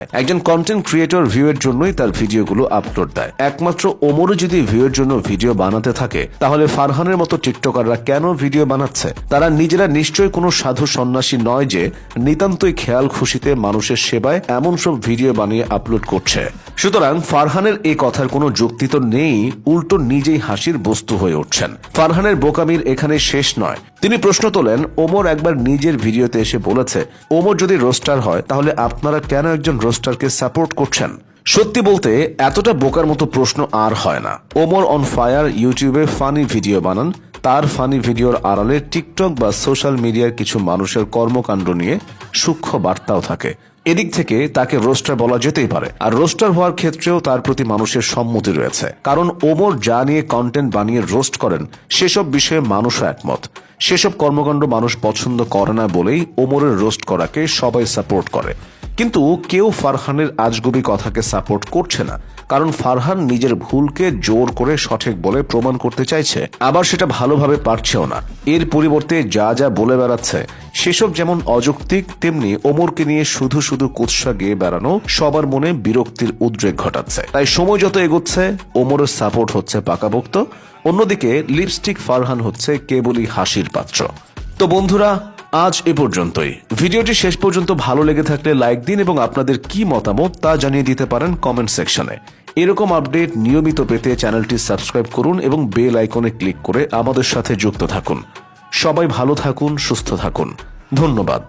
একজন content creator ভিউয়ের জন্যই তার ভিডিওগুলো আপলোড দেয়। একমাত্র ওমরও যদি ভিউয়ের জন্য ভিডিও বানাতে থাকে, তাহলে ফারহানের মতো টিকটকাররা কেন ভিডিও বানাচ্ছে? তারা নিজেরা নিশ্চয়ই কোনো সাধু সন্ন্যাসী নয় যে নিতান্তই খেয়াল খুশিতে মানুষের সেবায় এমন সব ভিডিও বানিয়ে আপলোড করছে। সুতরাং ফারহানের এই কথার কোনো যুক্তি তো নেই, উল্টো নিজেই হাসির বস্তু হয়ে উঠছেন। ফারহানের বোকামির এখানে শেষ নয়। তিনি প্রশ্ন তোলেন, ওমর একবার নিজের ভিডিওতে এসে বলেছে, ওমর যদি রোস্টার হয় তাহলে আপনারা কেন একজন রোস্টারকে সাপোর্ট করছেন? সত্যি বলতে এতটা বোকার মতো প্রশ্ন আর হয় না। ওমর অন ফায়ার ইউটিউবে ফানি ভিডিও বানান। তার ফানি ভিডিওর আড়ালে টিকটক বা সোশ্যাল মিডিয়ার কিছু মানুষের কর্মকাণ্ড নিয়ে সূক্ষ্ম বার্তাও থাকে। এদিক থেকে তাকে রোস্টার বলা যেতেই পারে। আর রোস্টার হওয়ার ক্ষেত্রেও তার প্রতি মানুষের সম্মতি রয়েছে, কারণ ওমর যা নিয়ে কন্টেন্ট বানিয়ে রোস্ট করেন সেসব বিষয়ে মানুষও একমত। সেসব কর্মকাণ্ড মানুষ পছন্দ করে না বলেই ওমরের রোস্ট করাকে সবাই সাপোর্ট করে। কিন্তু কেউ ফারহানের আজগুবি কথাকে সাপোর্ট করছে না, কারণ ফারহান নিজের ভুলকে জোর করে সঠিক বলে প্রমাণ করতে চাইছে, আবার সেটা ভালোভাবে পারছেও না। এর পরিবর্তে যা যা বলে বেড়াচ্ছে সেসব যেমন অযৌক্তিক, তেমনি ওমরকে নিয়ে শুধু শুধু কুৎসা গেয়ে বেড়ানো সবার মনে বিরক্তির উদ্রেক ঘটাচ্ছে। তাই সময় যত এগোচ্ছে ওমরের সাপোর্ট হচ্ছে পাকাপোক্ত, অন্যদিকে লিপস্টিক ফারহান হচ্ছে কেবলই হাসির পাত্র। তো বন্ধুরা, আজ এ পর্যন্তই। ভিডিওটি শেষ পর্যন্ত ভালো লেগে থাকলে লাইক দিন এবং আপনাদের কি মতামত তা জানিয়ে দিতে পারেন কমেন্ট সেকশনে। এরকম আপডেট নিয়মিত পেতে চ্যানেলটি সাবস্ক্রাইব করুন এবং বেল আইকনে ক্লিক করে আমাদের সাথে যুক্ত থাকুন। সবাই ভালো থাকুন, সুস্থ থাকুন। ধন্যবাদ।